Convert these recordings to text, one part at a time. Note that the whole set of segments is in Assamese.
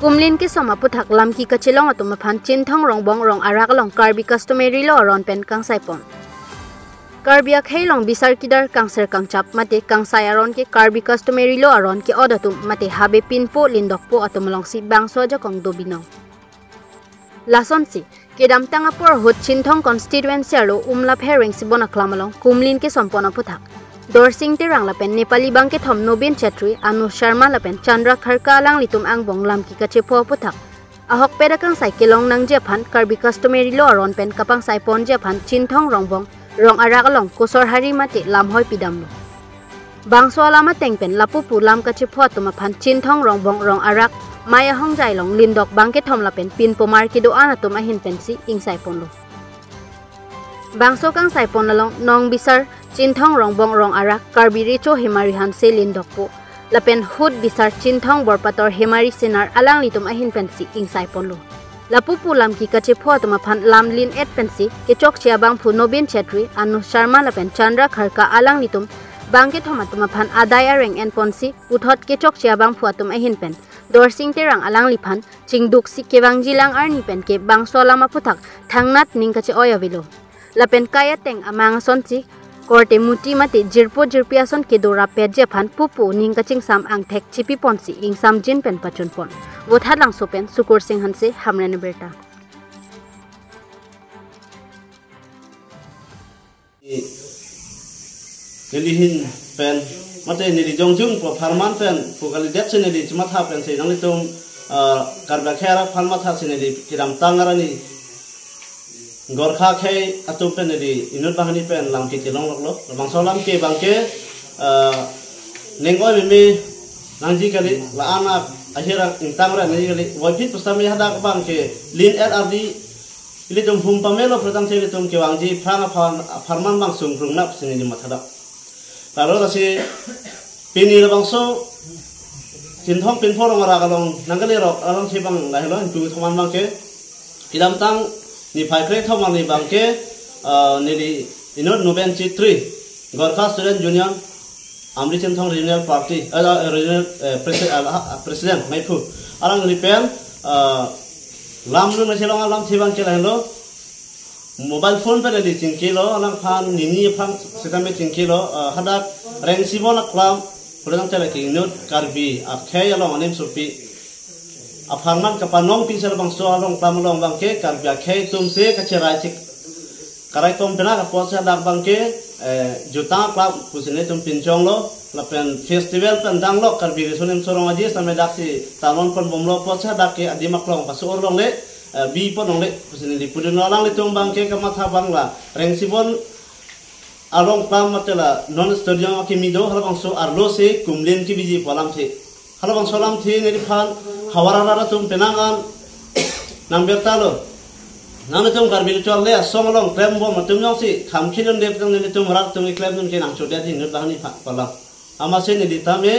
Kumlin ki soma puthak lam ki kachilong atuma phan chinthong rongbong rong arak long karbi customary lo ron pen kang saipon. Karbi akhei long bisar kidar kang ser kang chap mate kang sayaron ki karbi customary lo aron ki odatum mate habe pinpo lindokpo atumlong si bangso ja kong dobino. Lason si kedam tangapur hut chinthong constituency alo umlap herring si bonaklamalong kumlin ki sompona puthak. Dorsing tirang lapen Nepali bangke thom Nobin Chetri Anu Sharma lapen Chandra Kharka alang litum ang bong lam ki kachepo puthak. Ahok pedakang sai kilong nang jepan karbi customary lo aron pen kapang sai pon jepan chinthong rongbong rong arak along kusor hari mati lam hoi pidam lo. Bangso alama tengpen lapupu lam kachepo tuma pan chinthong rongbong rong arak maya hong jai long lindok bangke thom lapen pin pomar ki doan atum ahin pensi ing sai pon lo. Bangso kang sai pon lalong nong bisar chinthong rongbong rong arak karbi richo himari han se lindokpo lapen hud bisar chinthong borpator himari sinar alang litum ahin pensi ing sai pon lo. Lapupu lam ki kachepo tuma phan lam lin et pensi ke chok chia bang phu Nobin Chetri Anu Sharma lapen Chandra Kharka alang litum bangke thoma tuma phan adaya reng en ponsi uthot ke chok chia bang phu atum ahin pen dorsing terang alang liphan chingduk si kewang jilang arni pen ke bangso lama puthak thangnat ning kache oyavilo lapen kaya teng amang sonsi korte muti mate jirpo jirpiason ke dora peje phan pupu ning kaching sam ang thek chipi ponsi ing sam jin pen pachun pon wotha lang sopen sukur singh hanse hamrane berta nilihin pen mate nili jongjung po farman pen pokali det se nili chmatha pen se nang litum karba khera farmatha se nili kiram tangarani gorkha khai atum pen nili inut bahani pen lam ki tilong loklo bang solam ke bangke nengoi mimi nangji kali la anak akhira intangra nangji kali wajib pustami hadak bangke lin rd ili tum hum pamelo pratang se tum ke wangji franga farman bang sung krungnap sini di mathada lalu kasi pini la bangso chinthong pin phorong ara kalong nangali ro along sibang lahilo tu thoman bangke kidam tang ni phaikre thomang ni bangke ni inot Nobin Chetri Gorkha Student Union Amri Chinthong Regional Party Regional President Maipu alang ni pen lam lu nasilong alam sibang ke lahilo mobile phone pe di chingkilo alang phan nini phan sitame chingkilo hadak reng sibona klam purang tele ki inot karbi akhai along anem supi afarman kapanong pisal bangso along tamlong bangke karbi akhai tumse kacherai chik karai tom pena ka posa dak bangke juta klab kusine tum pinchong lo lapen festival pen danglo karbi resonem sorong aji same daksi talon pon bomlo posa dak ke adimak long pasur long le bi pon long le kusine di pudun alang le tum bangke kamatha bangla reng sibon along tam matela non stadium akimido halabangso arlo se kumlen ki biji polam the halabangso lam the ne phan hawarara tum penangan nambertalo nang tum karbi chol le somlong krembo matum yong si khamkhilon dep tang ne tum rak tum klem tum ke nang chodia din nut bahani pala ama se ne ditame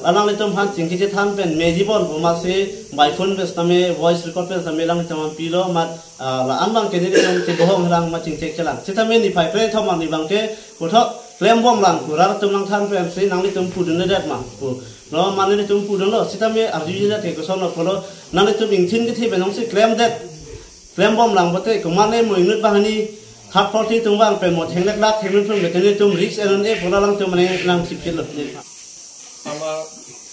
alang le tum phan chingki je than pen mejibon boma se by phone bes tame voice record pen tame lang tum pilo mat la anbang ke ne tum ke bohong lang ma ching chek chelang sitame ni phai pre thomang ni bangke putho klem bom lang kurar tum lang than pen se nang ni tum pudun ne dat ma no mane ni tum pudun lo sitame arju je te ko sono polo nang ni tum ingthin ke thi benong se klem det klem bom lang bote kumane mo inut bahani khap forti tum bang pen mo theng lak lak theng tum betene tum risk eron e pola lang tum mane lang sipkel lo আমার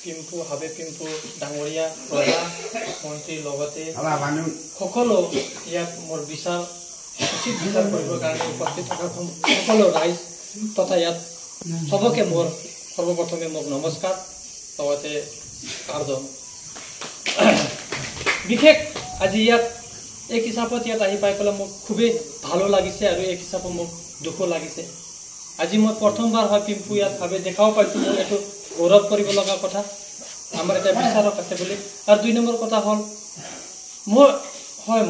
পিম্পু হাবে পিম্পু ডাঙৰীয়া প্ৰজা মন্ত্ৰী লগতে সকলো ইয়াত মোৰ বিচাৰ উচিত বিচাৰ কৰিবৰ কাৰণে উপস্থিত থকা সকলো ৰাইজ তথা ইয়াত সবকে মোৰ সৰ্বপ্ৰথমে মোক নমস্কাৰ লগতে কাৰ্য বিশেষ আজি ইয়াত এক হিচাপত ইয়াত আহি পাই পেলাই মোক খুবেই ভালো লাগিছে আৰু এক হিচাপত মোক দুখো লাগিছে আজি মই প্ৰথমবাৰ হয় পিম্পু ইয়াত ভাবে দেখাও পাইছো মোৰ এটো গৌৰৱ কৰিব লগা কথা আমাৰ এটা বিচাৰক আছে বুলি আৰু দুই নম্বৰ কথা হল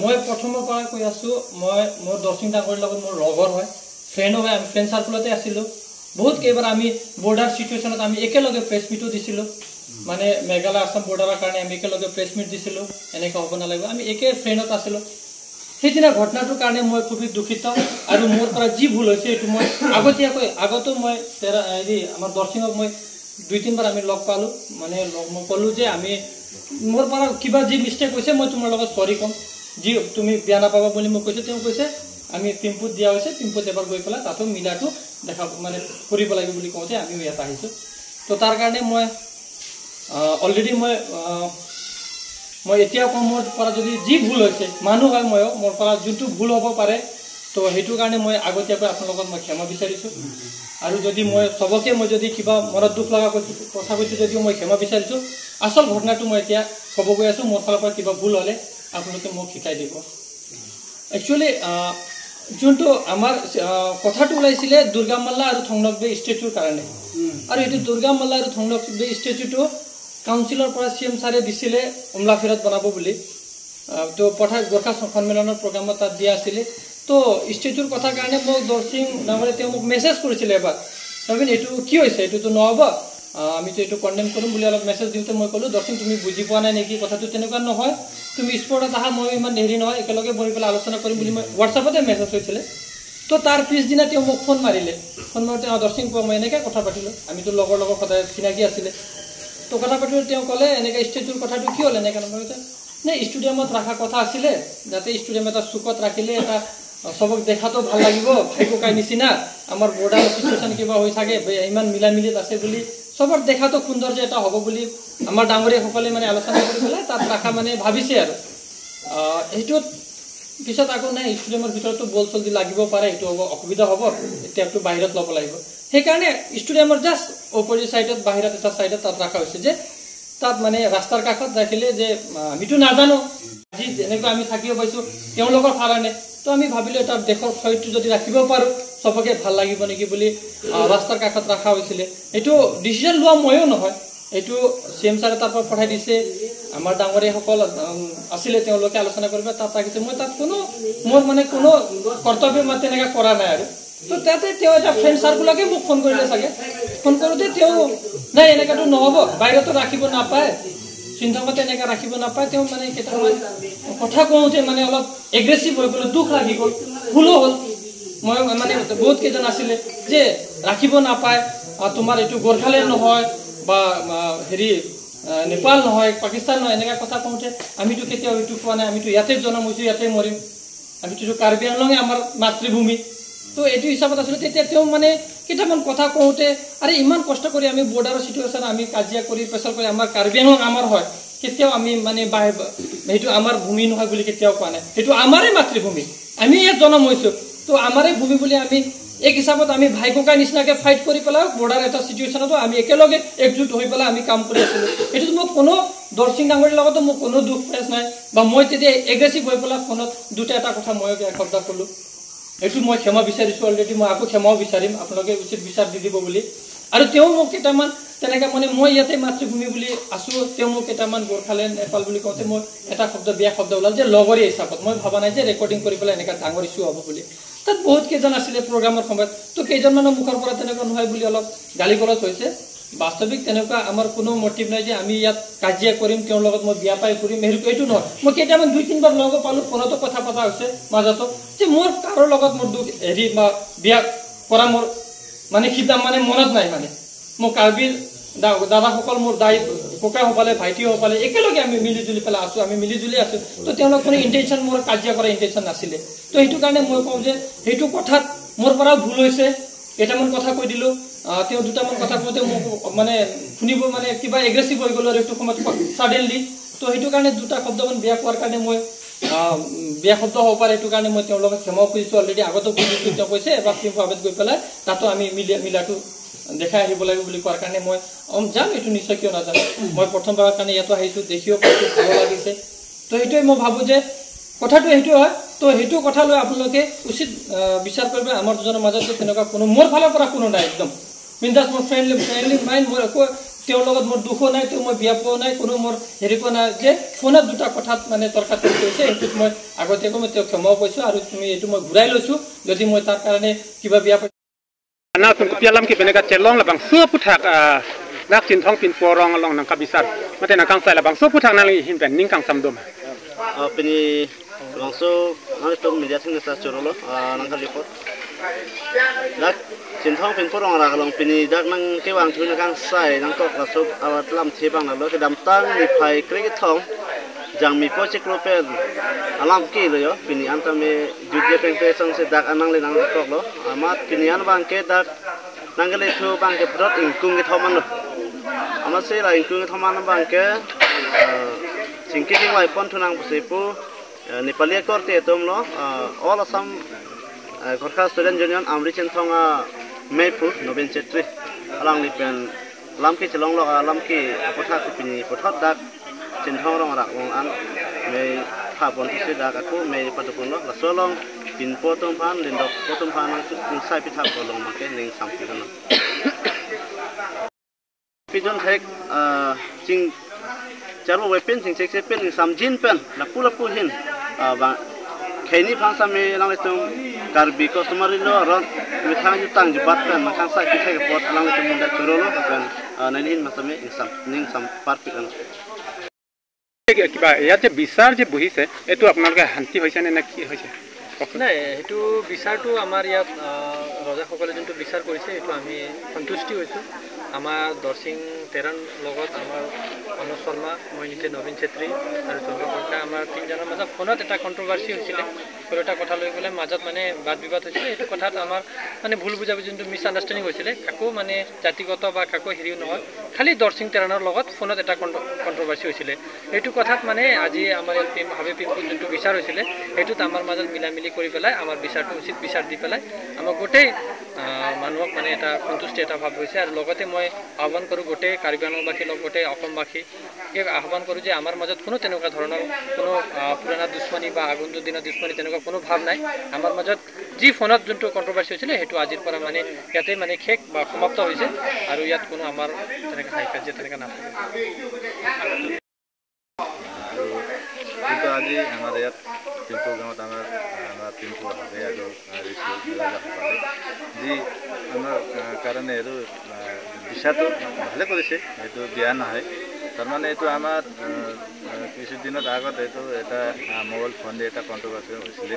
মই প্ৰথমৰ পৰা কৈ আছো মই মোৰ দৰ্শিং ডাঙৰীৰ লগত মোৰ লগৰ হয় ফ্ৰেণ্ড হয় আমি ফ্ৰেণ্ড সাৰ্কুলতে আছিলো বহুত কেইবাৰ আমি বৰ্ডাৰ সিচুৱেচনত আমি একেলগে প্ৰেছ মিটো দিছিলো মানে মেঘালয় আসাম বৰ্ডাৰৰ কাৰণে আমি একেলগে প্ৰেছ মিট দিছিলো এনেকা হ'ব নালাগিব আমি একে ফ্ৰেণ্ডত আছিলো সেইদিনা ঘটনাটোৰ কাৰণে মই খুব দুখিত আৰু মোৰ পৰা যি ভুল হৈছে এইটো মই আগতো মই আমাৰ দৰ্শিঙক মই দুই তিনবাৰ আমি লগ পালো মানে মই ক'লো যে আমি मोर पर किबा जी मिस्टेक होइसे মই তোমাৰ লগত সৰি কম जी তুমি বিয়া নাপাবা বুলি মই কৈছো তেওঁ কৈছে আমি পিম্পুত দিয়া হৈছে পিম্পুত এবাৰ গৈ পেলাই তাতো মিলাটো দেখা মানে কৰিব লাগিব বুলি কওঁতে আমি ইয়াত আহিছো তো তাৰ কাৰণে মই অলৰেডি মই এতিয়া কম মোৰ পৰা যদি যি ভুল হৈছে মানুহ হয় মই মোৰ পৰা যোনটো ভুল হ'ব পাৰে তো হেতু কাৰণে মই আগতীয়াকৈ আপোনালোকক মই ক্ষমা বিচাৰিছো আৰু যদি মই সবকে মই যদি কিবা মনত দুখ লগা কথা কৈছো যদি মই ক্ষমা বিচাৰিছো আসল ঘটনাটো মই এতিয়া ক'ব গৈ আছো মোৰ ফালৰ পৰা কিবা ভুল হ'লে আপোনালোকে মোক শিকাই দিব একচুয়ালি যোনটো আমাৰ কথাটো ওলাইছিলে দুৰ্গা মাল্লা আৰু থংনকবে ষ্টেচুৰ কাৰণে আৰু এটো দুৰ্গা মাল্লা আৰু থংনকবে ষ্টেচুটো কাউন্সিলৰ পৰা সিএম সাৰে দিছিলে উমলাফিৰত বনাব বুলি তো পঠা গোৰখা সন্মিলনৰ প্ৰগ্ৰামত তাত দিয়া আছিল তো ষ্টেচুৰ কথা কাৰণে মোক দৰ্শিং নামৰে তেওঁ মোক মেছেজ কৰিছিলে এবাৰ নবীন এটো কি হৈছে এটো তো নহব আমি তো এটো কন্ডেম কৰিম বুলি অলপ মেছেজ দিওঁতে মই ক'লো দৰ্শিং তুমি বুজি পোৱা নাই নেকি কথাটো তেনেকুৱা নহয় তুমি স্পৰ্টত আহা মই ইমান হেৰি নহয় একেলগে বহি পেলাই আলোচনা কৰিম বুলি মই হোৱাটছআপতে মেছেজ হৈছিলে তো তাৰ পিছদিনা তেওঁ মোক ফোন মাৰিলে ফোন মাৰোতে দৰ্শিং কোৱা মই এনেকৈ কথা পাতিলো আমি তো লগৰ সদায় চিনাকি আছিলে তো কথা পাতিলো তেওঁ ক'লে এনেকৈ ষ্টেচুৰ কথাটো কি হ'ল এনেকৈ নে ষ্টেডিয়ামত ৰাখা কথা আছিলে যাতে ষ্টেডিয়াম এটা চুকত ৰাখিলে এটা সবক দেখাতো ভাল লাগিব ভাইকো কাই নিচিনা আমাৰ বৰ্ডাৰ সিচুৱেশ্যন কিবা হৈ থাকে ইমান মিলামিলিত আছে বুলি সবৰ দেখাতো সুন্দৰ যে এটা হ'ব বুলি আমাৰ ডাঙৰীয়া সকলে মানে আলোচনা কৰি পেলাই তাত ৰাখা মানে ভাবিছে আৰু এইটো পিছত আকৌ নাই ষ্টেডিয়ামৰ ভিতৰতো বল চল দি লাগিব পাৰে এইটো অসুবিধা হ'ব টেপটো বাহিৰত ল'ব লাগিব সেইকাৰণে ষ্টেডিয়ামৰ জাষ্ট অপজিট সাইডত বাহিৰত এটা সাইডত তাত ৰাখা হৈছে যে তাত মানে ৰাস্তাৰ কাষত ৰাখিলে যে আমিতো নাজানো আজি যেনেকৈ আমি থাকিব পাইছো তেওঁলোকৰ কাৰণে তো আমি ভাবিলো এটা দেশৰ ছয়টো যদি ৰাখিব পাৰো সবকে ভাল লাগিব নেকি বুলি ৰাস্তাৰ কাষত ৰাখা হৈছিল এটো ডিসিশন লোৱা ময়ো নহয় এটো সিএম সাৰে তাৰ পৰা পঠাই দিছে আমাৰ ডাঙৰীয়া সকল আছিল তেওঁলোকে আলোচনা কৰিব তাত ৰাখিছে মই তাত কোনো মোৰ মানে কোনো কৰ্তব্য মতে এনেকা কৰা নাই আৰু তো তাতে তেওঁ এটা ফ্ৰেণ্ড সাৰ্কুলকে মোক ফোন কৰিলে চাগে ফোন কৰোতে তেওঁ নাই এনেকাটো নহব বাহিৰতো ৰাখিব নাপায় চিন্তামতে এনেকা ৰাখিব নাপায় তেওঁ মানে কেইটামান কথা কওঁতে মানে অলপ এগ্ৰেছিভ হৈ গ'ল দুখ লাগি গ'ল ভুলো হ'ল মই মানে বহুত কেইজন আছিলে যে ৰাখিব নাপায় তোমাৰ এইটো গোৰখালে নহয় বা হেৰি নেপাল নহয় পাকিস্তান নহয় এনেকা কথা কওঁতে আমিতো কেতিয়াও এইটো কোৱা নাই আমিতো ইয়াতে জন্ম হৈছো ইয়াতে মৰিম আমিতো কাৰ্বি আংলঙে আমাৰ মাতৃভূমি তো এইটো হিচাপত আসলে তেতিয়া তেওঁ মানে কেইটামান কথা কওঁতে আৰে ইমান কষ্ট কৰি আমি বৰ্ডাৰৰ সিচুৱেশ্যন আমি কাজিয়া কৰি প্ৰেছাৰ কৰি আমাৰ কাৰ্বি আংলং আমাৰ হয় কেতিয়াও আমি মানে এইটো আমাৰ ভূমি নহয় বুলি কেতিয়াও কোৱা নাই এইটো আমাৰে মাতৃভূমি আমি ইয়াত জন্ম হৈছো তো আমাৰে ভূমি বুলি আমি এক হিচাপত আমি ভাই ককাই নিচিনাকে ফাইট কৰি পেলাই বৰ্ডাৰ এটা সিচুৱেশ্যনতো আমি একেলগে একজুট হৈ পেলাই আমি কাম কৰি আছিলো এইটো মোক কোনো দৰ্শিং ডাঙৰীৰ লগতো মোক কোনো দুখ প্ৰেছ নাই বা মই তেতিয়া এগ্ৰেছিভ হৈ পেলাই ফোনত দুটা এটা কথা মই একশব্দ ক'লো এইটো মই ক্ষমা বিচাৰিছো অলৰেডি মই আকৌ ক্ষমাও বিচাৰিম আপোনালোকে উচিত বিচাৰ দি দিব বুলি আৰু তেওঁ মোক কেইটামান তেনেকৈ মানে মই ইয়াতে মাতৃভূমি বুলি আছো তেওঁ মোক কেইটামান গোৰখালে নেপাল বুলি কওঁতে মই এটা শব্দ বেয়া শব্দ ওলাল যে লগৰী হিচাপত মই ভাবা নাই যে ৰেকৰ্ডিং কৰি পেলাই এনেকৈ ডাঙৰ ইছ্যু হ'ব বুলি তাত বহুত কেইজন আছিলে প্ৰগ্ৰামৰ সময়ত তো কেইজনমানৰ মুখৰ পৰা তেনেকুৱা নহয় বুলি অলপ গালি গলজ হৈছে বাস্তৱিক তেনেকুৱা আমাৰ কোনো মটিভ নাই যে আমি ইয়াত কাজিয়া কৰিম তেওঁৰ লগত মই বিয়া পাই কৰিম এইটো নহয় মই কেইটামান দুই তিনিবাৰ লগ পালো ফোনতো কথা পতা হৈছে মাজতো যে মোৰ কাৰো লগত মোৰ দুখ হেৰি বা বিয়া কৰা মোৰ মানে কিবা মানে মনত নাই মানে মোৰ কাৰ্বিৰ দাদাসকল মোৰ দাই ককাসকলে ভাইটিসকলে একেলগে আমি মিলিজুলি পেলাই আছো আমি মিলিজুলি আছো তো তেওঁলোকৰ কোনো ইণ্টেনশ্যন মোৰ কাজিয়া কৰা ইণ্টেনশ্যন নাছিলে তো সেইটো কাৰণে মই কওঁ যে সেইটো কথাত মোৰ পৰা ভুল হৈছে কেইটামান কথা কৈ দিলো তেওঁ দুটামান কথা কওঁতে মোক মানে শুনিব মানে কিবা এগ্ৰেছিভ হৈ গ'ল আৰু এইটো সময়ত ছাডেনলি তো সেইটো কাৰণে দুটা শব্দমান বেয়া কোৱাৰ কাৰণে মই বেয়া শব্দ হ'ব পাৰে এইটো কাৰণে মই তেওঁলোকক ক্ষমা খুজিছোঁ অলৰেডি আগতো খুজিছোঁ তেওঁ কৈছে এবাৰ পিম্পুত গৈ পেলাই তাতো আমি মিলাটো দেখাই আহিব লাগিব বুলি কোৱাৰ কাৰণে মই যাম এইটো নিশ্চয় কিয় নাযাম মই প্ৰথমবাৰৰ কাৰণে ইয়াতো আহিছোঁ দেখিও পাইছোঁ ভাল লাগিছে তো সেইটোৱে মই ভাবোঁ যে কথাটো সেইটো হয় তো সেইটো কথা লৈ আপোনালোকে উচিত বিচাৰ কৰিব আমাৰ দুজনৰ মাজত তেনেকুৱা কোনো মোৰ ফালৰ পৰা কোনো নাই একদম বিন্দাছ মোৰ ফ্ৰেণ্ডলি মাইণ্ড মোৰ একো তেওঁৰ লগত মোৰ দুখো নাই তেওঁ মই বিয়া পোৱা নাই কোনো মোৰ হেৰি পোৱা নাই যে ফোনত দুটা কথাত মানে তৰ্কাতৰ্কি কৰিছে সেইটোত মই আগতীয়াকৈ মই তেওঁক ক্ষমাও কৈছোঁ আৰু তুমি এইটো মই ঘূৰাই লৈছোঁ যদি মই তাৰ কাৰণে কিবা বিয়া na tung pialam ki benega chelong la bang so puthak nak chin thong pin porong along nang kabisat mate na kang sai la bang so puthak na hin pen ning kang samdom pini bang so nang tung media sing sa chorolo nang ka report ดักจินท้องเป็นพรองรักลงปีนี้ดักนั่งเกี่ยวางทุนกลางใส่นั่งก็กระสุบเอาลำเทียบางนั่นแล้วก็ดำตั้งมีไผ่กรีกทองยังมีโปรเจกต์โลเป็นอารมณ์กี่เลยอ่ะปีนี้อันตั้งมีจุดเดียเป็นเพศสังเสดักอันนั่งเลยนั่งก็แล้วอามาปีนี้อันบางเกดักนั่งก็เลยทัวบางเกปรดอิงกุ้งเกทอมันเลยอามาเสียละอิงกุ้งเกทอมันบางเกสิ่งที่ไว้ปนทุนังปุสิปูนี่ปลีกอร์เตตุมล้อall assam Gorkha Student Union Amri Chenthonga Meipu Nobin Chetri alang ni pen lamki chelong lo lamki apotha kupini pothot dak Chenthong rong rak wong an mei pha bon ti dak aku mei patukun lo la solong pin potom phan lin dok potom phan ang sai pi thap ko long ma ke ning sam pi kan pijon thek jing charo we pen jing sek pen sam jin pen la pu hin ba Kini fangsa me lang itu karbi customer itu orang mitang jutang jubat kan makan saya kita ke pot lang itu muda curolo kan nalihin masa me ning sam parti kan. Kiba ya je bisar je buhi se itu apnar ka hanti hoise ne na ki hoise নাই এইটো বিচাৰটো আমাৰ ইয়াত ৰজাসকলে যোনটো বিচাৰ কৰিছে এইটো আমি সন্তুষ্টি হৈছোঁ আমাৰ দৰ্শিং তেৰান লগত আমাৰ অনুজ শৰ্মা মই নিজে নবীন চেত্ৰী আৰু চন্দ্ৰ কৰ্কা আমাৰ তিনিজনৰ মাজত ফোনত এটা কণ্ট্ৰভাৰ্চি হৈছিলে কোনো এটা কথা লৈ পেলাই মাজত মানে বাদ বিবাদ হৈছিলে এইটো কথাত আমাৰ মানে ভুল বুজাবুজি যোনটো মিছ আণ্ডাৰষ্টেণ্ডিং হৈছিলে কাকো মানে জাতিগত বা কাকো হেৰিও নহয় খালি দৰ্শিং তেৰানৰ লগত ফোনত এটা কণ্ট্ৰভাৰ্চি হৈছিলে এইটো কথাত মানে আজি আমাৰ ভাৱে পিম্পুল যোনটো বিচাৰ হৈছিলে সেইটোত আমাৰ মাজত মিলামিলি কৰি পেলাই আমাৰ বিচাৰটো উচিত বিচাৰ দি পেলাই আমাৰ গোটেই মানুহক মানে এটা সন্তুষ্টি এটা ভাৱ হৈছে আৰু লগতে মই আহ্বান কৰোঁ গোটেই কাৰ্বি আংলংবাসী গোটেই অসমবাসী আহ্বান কৰোঁ যে আমাৰ মাজত কোনো তেনেকুৱা ধৰণৰ কোনো পুৰণা দুশ্মনী বা আগন্তুক দিনৰ দুশ্মনী তেনেকুৱা কোনো ভাৱ নাই আমাৰ মাজত যি ফোনত যোনটো কণ্ট্ৰভাৰ্চি হৈছিলে সেইটো আজিৰ পৰা মানে ইয়াতে মানে শেষ বা সমাপ্ত হৈছে আৰু ইয়াত কোনো আমাৰ তেনেকৈ হাই কাজিয়া তেনেকৈ নাথাকে কিন্তু আজি আমাৰ ইয়াত পিম্পুল গাঁৱত আমাৰ পিম্পুল ভাৱে আৰু ৰাজাসকলে যি আমাৰ কাৰণে এইটো বিচাৰটো ভালে কৰিছে এইটো বেয়া নহয় তাৰমানে এইটো আমাৰ কিছুদিনত আগত এইটো এটা মোবাইল ফোন দি এটা কণ্ট্ৰভাৰ্চি হৈছিলে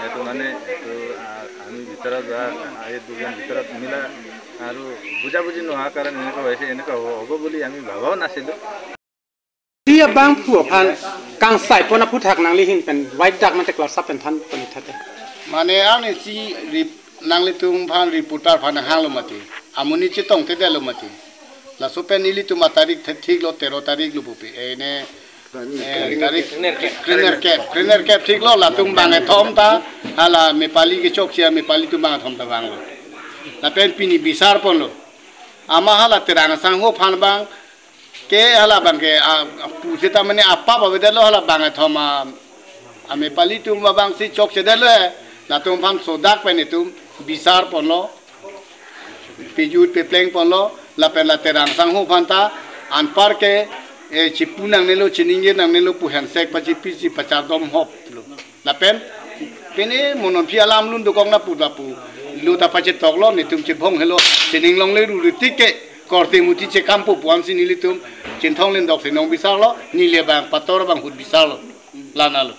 এইটো মানে এইটো আমি ভিতৰত বা এই দুজন ভিতৰত মিলা আৰু বুজাবুজি নোহোৱাৰ কাৰণে এনেকুৱা হৈছে এনেকুৱা হ'ব বুলি আমি ভবাও নাছিলোঁ dia bang pu phan kang sai pona pu thak nang li hin pen white dak mate class up pen than pen thate mane ani si nang li tum phan reporter phan hang lo mati amuni chi tong te de lo mati la so pen ili tu matarik thik lo 13 tarik lo pupi ene tarik cleaner cap thik lo la tum bang e thom ta hala mepali ke chok sia mepali tu bang thom ta bang lo la pen pini bisar pon lo ama hala terang sang ho phan bang ke hala bang ke puse ta mane apa ba bedalo hala bang thoma ame pali tum bang si chok se delo na tum pham sodak pe ne tum bisar ponlo pijut pe pleng ponlo la pe la terang sang ho phanta an par ke e chipunang ne lo chininge nang ne lo pu handshake pa chi pisi pachar dom hop lo la pen pene monon phi alam lun do kong na pu da pu lu ta pa che tok lo ne tum che bhong helo chining long le ru ru tike korte muti che kampo puan si nilitum chinthong len dok se nong bisar lo nile bang pator bang hut bisar lo lana lo